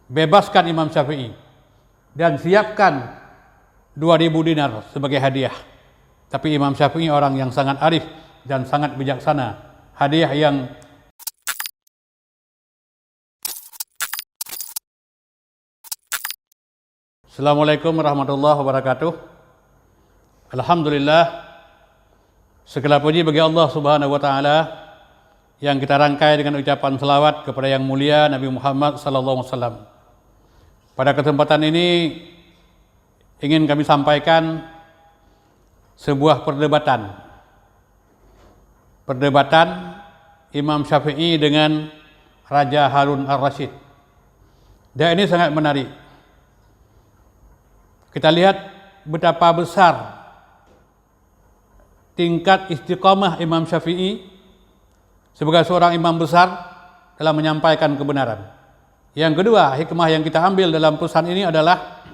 bebaskan Imam Syafi'i dan siapkan 2.000 dinar sebagai hadiah. Tapi Imam Syafi'i orang yang sangat arif dan sangat bijaksana. Hadiah yang Assalamualaikum warahmatullahi wabarakatuh. Alhamdulillah, segala puji bagi Allah Subhanahu wa taala yang kita rangkai dengan ucapan selawat kepada yang mulia Nabi Muhammad sallallahu alaihi wasallam. Pada kesempatan ini ingin kami sampaikan sebuah perdebatan Imam Syafi'i dengan Raja Harun Ar-Rasyid. Dan ini sangat menarik. Kita lihat betapa besar tingkat istiqamah Imam Syafi'i sebagai seorang imam besar dalam menyampaikan kebenaran. Yang kedua, hikmah yang kita ambil dalam pesan ini adalah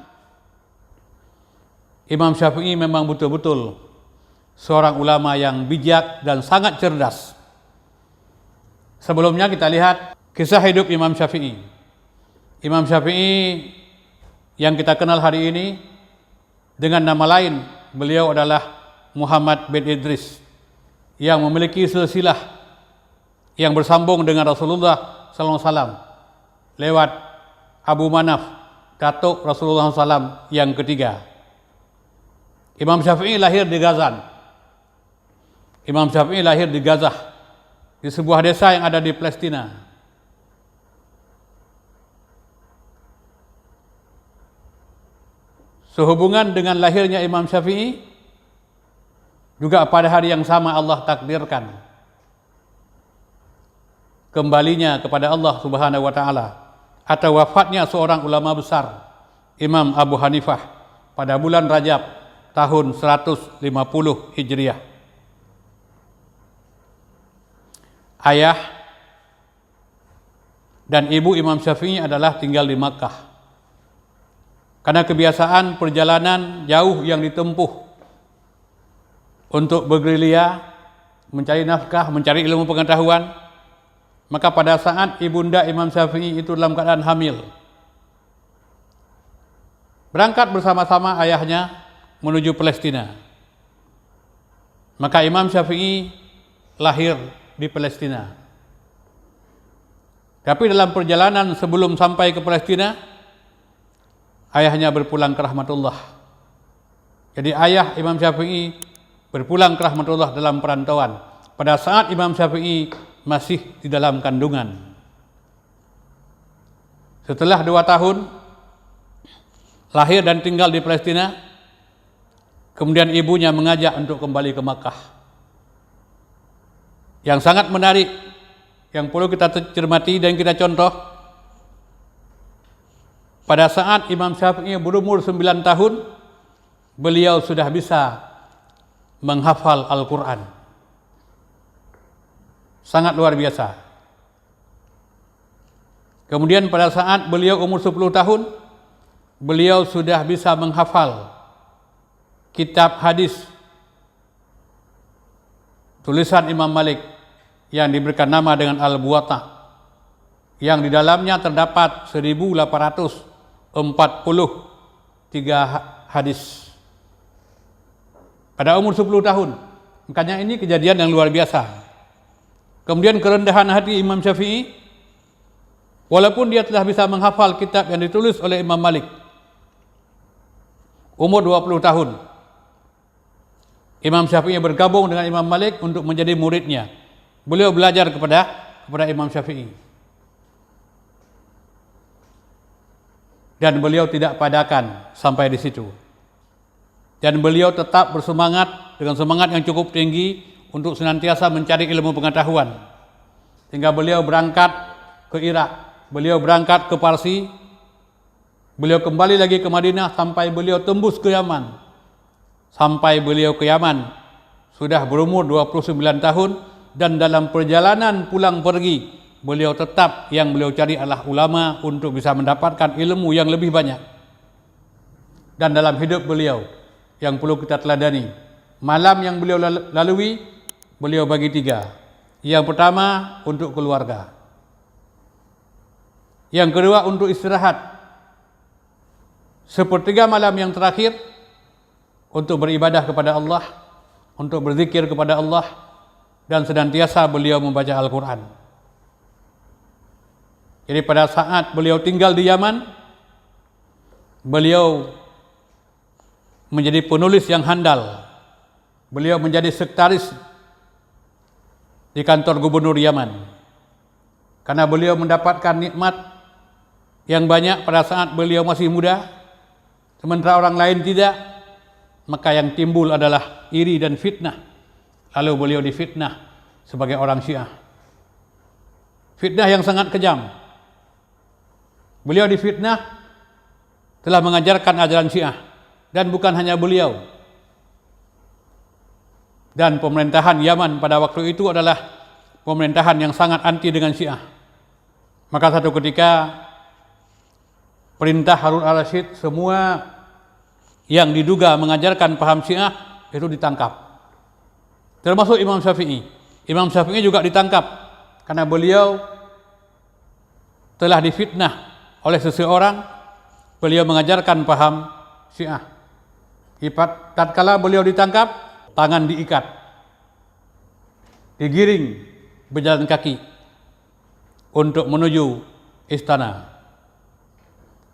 Imam Syafi'i memang betul-betul seorang ulama yang bijak dan sangat cerdas. Sebelumnya kita lihat kisah hidup Imam Syafi'i. Imam Syafi'i yang kita kenal hari ini dengan nama lain, beliau adalah Muhammad bin Idris yang memiliki silsilah yang bersambung dengan Rasulullah SAW lewat Abu Manaf, datuk Rasulullah SAW yang ketiga. Imam Syafi'i lahir di Gazan. Imam Syafi'i lahir di Gazah, di sebuah desa yang ada di Palestina. Sehubungan dengan lahirnya Imam Syafi'i, juga pada hari yang sama Allah takdirkan kembalinya kepada Allah Subhanahu wa taala atau wafatnya seorang ulama besar, Imam Abu Hanifah, pada bulan Rajab tahun 150 Hijriah. Ayah dan ibu Imam Syafi'i adalah tinggal di Makkah. Karena kebiasaan perjalanan jauh yang ditempuh untuk bergerilya, mencari nafkah, mencari ilmu pengetahuan, maka pada saat ibunda Imam Syafi'i itu dalam keadaan hamil, berangkat bersama-sama ayahnya menuju Palestina. Maka Imam Syafi'i lahir di Palestina. Tapi dalam perjalanan sebelum sampai ke Palestina, ayahnya berpulang ke rahmatullah. Jadi ayah Imam Syafi'i berpulang ke rahmatullah dalam perantauan pada saat Imam Syafi'i masih di dalam kandungan. Setelah 2 tahun lahir dan tinggal di Palestina, kemudian ibunya mengajak untuk kembali ke Makkah. Yang sangat menarik, yang perlu kita cermati dan kita contoh, pada saat Imam Syafi'i berumur 9 tahun, beliau sudah bisa menghafal Al-Quran. Sangat luar biasa. Kemudian pada saat beliau umur 10 tahun, beliau sudah bisa menghafal kitab hadis tulisan Imam Malik yang diberikan nama dengan Al-Buwata, yang di dalamnya terdapat 1843 hadis pada umur 10 tahun. Makanya ini kejadian yang luar biasa. Kemudian kerendahan hati Imam Syafi'i, walaupun dia telah bisa menghafal kitab yang ditulis oleh Imam Malik, umur 20 tahun, Imam Syafi'i bergabung dengan Imam Malik untuk menjadi muridnya. Beliau belajar kepada Imam Syafi'i. Dan beliau tidak padakan sampai di situ. Dan beliau tetap bersemangat dengan semangat yang cukup tinggi untuk senantiasa mencari ilmu pengetahuan. Sehingga beliau berangkat ke Irak, beliau berangkat ke Parsi, beliau kembali lagi ke Madinah sampai beliau tembus ke Yaman. Sampai beliau ke Yaman sudah berumur 29 tahun, dan dalam perjalanan pulang pergi beliau tetap yang beliau cari adalah ulama untuk bisa mendapatkan ilmu yang lebih banyak. Dan dalam hidup beliau yang perlu kita teladani, malam yang beliau lalui beliau bagi 3. Yang pertama untuk keluarga. Yang kedua untuk istirahat. Sepertiga malam yang terakhir untuk beribadah kepada Allah, untuk berzikir kepada Allah, dan senantiasa beliau membaca Al-Quran. Jadi pada saat beliau tinggal di Yaman, beliau menjadi penulis yang handal. Beliau menjadi sekretaris di kantor gubernur Yaman. Karena beliau mendapatkan nikmat yang banyak pada saat beliau masih muda, sementara orang lain tidak, maka yang timbul adalah iri dan fitnah. Lalu beliau difitnah sebagai orang Syiah. Fitnah yang sangat kejam. Beliau difitnah telah mengajarkan ajaran Syiah, dan bukan hanya beliau. Dan pemerintahan Yaman pada waktu itu adalah pemerintahan yang sangat anti dengan Syiah. Maka satu ketika perintah Harun al-Rashid, semua yang diduga mengajarkan paham Syiah itu ditangkap. Termasuk Imam Syafi'i. Imam Syafi'i juga ditangkap karena beliau telah difitnah oleh seseorang, beliau mengajarkan paham Syiah. Tatkala beliau ditangkap, tangan diikat, digiring berjalan kaki untuk menuju istana.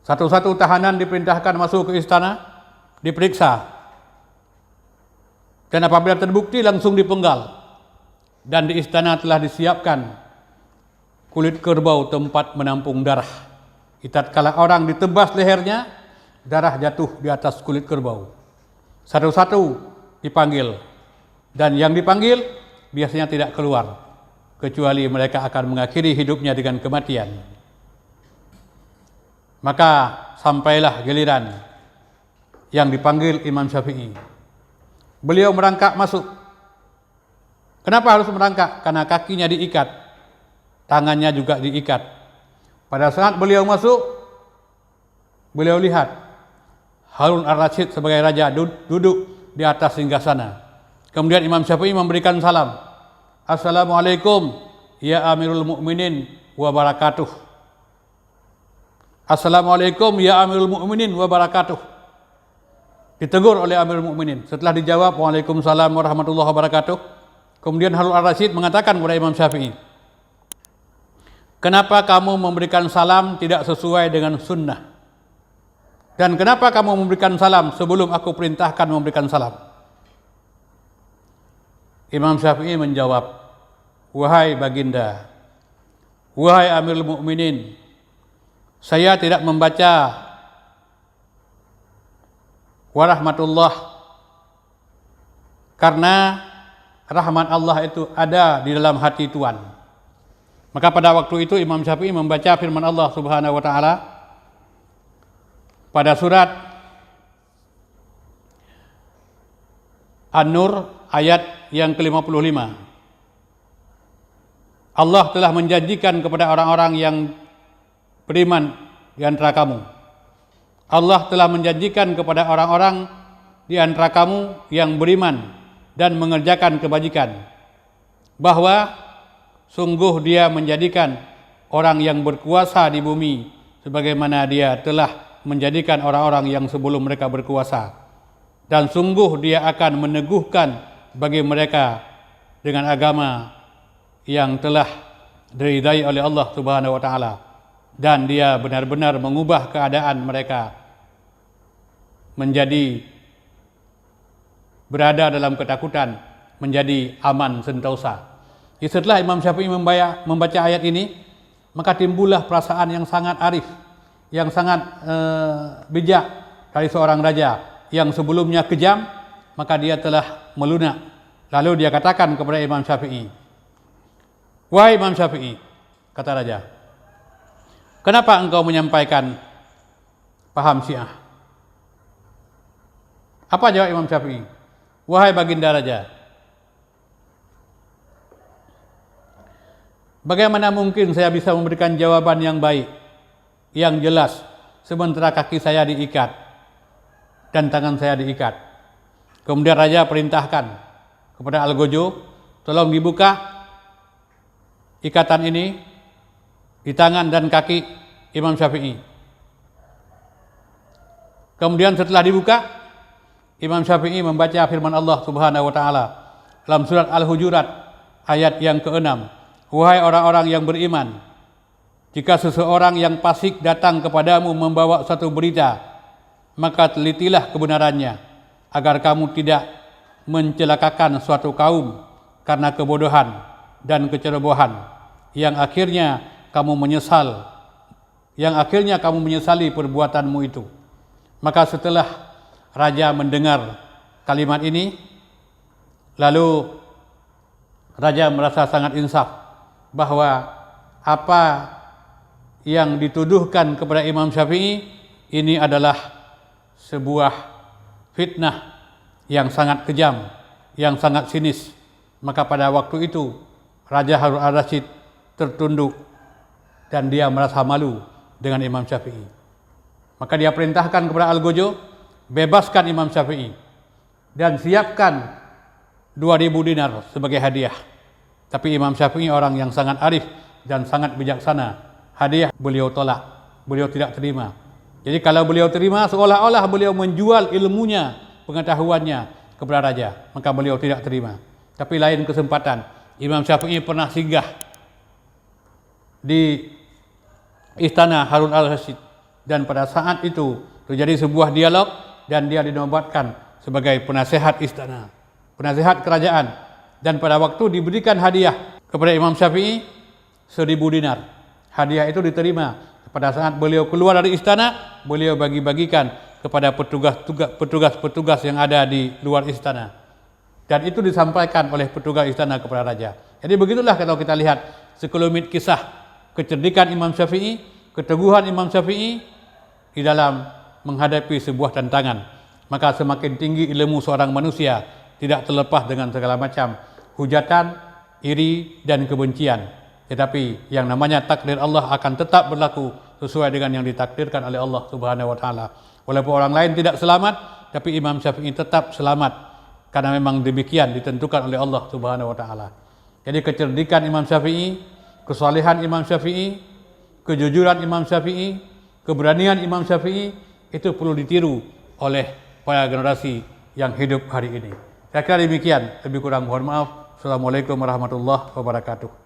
Satu-satu tahanan diperintahkan masuk ke istana, diperiksa, dan apabila terbukti langsung dipenggal. Dan di istana telah disiapkan kulit kerbau tempat menampung darah. Tatkala orang ditebas lehernya, darah jatuh di atas kulit kerbau. Satu-satu dipanggil, dan yang dipanggil biasanya tidak keluar, kecuali mereka akan mengakhiri hidupnya dengan kematian. Maka sampailah giliran yang dipanggil Imam Syafi'i. Beliau merangkak masuk. Kenapa harus merangkak? Karena kakinya diikat, tangannya juga diikat. Pada saat beliau masuk, beliau lihat Harun al-Rashid sebagai raja duduk di atas singgasana. Kemudian Imam Syafi'i memberikan salam. Assalamualaikum ya Amirul Mukminin wa barakatuh. Assalamualaikum ya Amirul Mukminin wa barakatuh. Ditegur oleh Amirul Mukminin. Setelah dijawab Waalaikumsalam warahmatullahi wabarakatuh, kemudian Harun al-Rashid mengatakan kepada Imam Syafi'i, kenapa kamu memberikan salam tidak sesuai dengan sunnah? Dan kenapa kamu memberikan salam sebelum aku perintahkan memberikan salam? Imam Syafi'i menjawab, wahai baginda, wahai Amirul Mukminin, saya tidak membaca warahmatullah karena rahmat Allah itu ada di dalam hati Tuhan. Maka pada waktu itu Imam Syafi'i membaca firman Allah Subhanahu wa taala pada surat An-Nur ayat yang ke-55. Allah telah menjanjikan kepada orang-orang yang beriman di antara kamu. Allah telah menjanjikan kepada orang-orang di antara kamu yang beriman dan mengerjakan kebajikan, bahwa sungguh Dia menjadikan orang yang berkuasa di bumi sebagaimana Dia telah menjadikan orang-orang yang sebelum mereka berkuasa, dan sungguh Dia akan meneguhkan bagi mereka dengan agama yang telah diridai oleh Allah Subhanahu wa taala, dan Dia benar-benar mengubah keadaan mereka menjadi berada dalam ketakutan menjadi aman sentosa. Setelah Imam Syafi'i membaca ayat ini, maka timbullah perasaan yang sangat arif, yang sangat bijak dari seorang raja yang sebelumnya kejam, maka dia telah melunak. Lalu dia katakan kepada Imam Syafi'i, wahai Imam Syafi'i, kata raja, kenapa engkau menyampaikan paham Syiah? Apa jawab Imam Syafi'i? Wahai baginda raja, bagaimana mungkin saya bisa memberikan jawaban yang baik, yang jelas, sementara kaki saya diikat dan tangan saya diikat? Kemudian raja perintahkan kepada Algojo, tolong dibuka ikatan ini di tangan dan kaki Imam Syafi'i. Kemudian setelah dibuka, Imam Syafi'i membaca firman Allah Subhanahu wa taala dalam surat Al-Hujurat ayat yang ke-6. Wahai orang-orang yang beriman, jika seseorang yang fasik datang kepadamu membawa satu berita, maka telitilah kebenarannya, agar kamu tidak mencelakakan suatu kaum karena kebodohan dan kecerobohan, yang akhirnya kamu menyesali perbuatanmu itu. Maka setelah raja mendengar kalimat ini, lalu raja merasa sangat insaf bahwa apa yang dituduhkan kepada Imam Syafi'i ini adalah sebuah fitnah yang sangat kejam, yang sangat sinis. Maka pada waktu itu Raja Harun al-Rasyid tertunduk dan dia merasa malu dengan Imam Syafi'i. Maka dia perintahkan kepada Algojo, bebaskan Imam Syafi'i dan siapkan 2.000 dinar sebagai hadiah. Tapi Imam Syafi'i orang yang sangat arif dan sangat bijaksana. Hadiah beliau tolak, beliau tidak terima. Jadi kalau beliau terima, seolah-olah beliau menjual ilmunya, pengetahuannya kepada raja, maka beliau tidak terima. Tapi lain kesempatan, Imam Syafi'i pernah singgah di istana Harun al-Rasyid, dan pada saat itu terjadi sebuah dialog dan dia dinobatkan sebagai penasihat istana, penasihat kerajaan. Dan pada waktu diberikan hadiah kepada Imam Syafi'i 1.000 dinar. Hadiah itu diterima. Pada saat beliau keluar dari istana, beliau bagi-bagikan kepada petugas-petugas yang ada di luar istana. Dan itu disampaikan oleh petugas istana kepada raja. Jadi begitulah kalau kita lihat sekelumit kisah kecerdikan Imam Syafi'i, keteguhan Imam Syafi'i di dalam menghadapi sebuah tantangan. Maka semakin tinggi ilmu seorang manusia, tidak terlepas dengan segala macam hujatan, iri, dan kebencian. Tetapi yang namanya takdir Allah akan tetap berlaku sesuai dengan yang ditakdirkan oleh Allah Subhanahu wa taala. Walaupun orang lain tidak selamat, tapi Imam Syafi'i tetap selamat karena memang demikian ditentukan oleh Allah Subhanahu wa taala. Jadi kecerdikan Imam Syafi'i, kesalehan Imam Syafi'i, kejujuran Imam Syafi'i, keberanian Imam Syafi'i itu perlu ditiru oleh para generasi yang hidup hari ini. Saya kira demikian, lebih kurang mohon maaf. Assalamualaikum warahmatullahi wabarakatuh.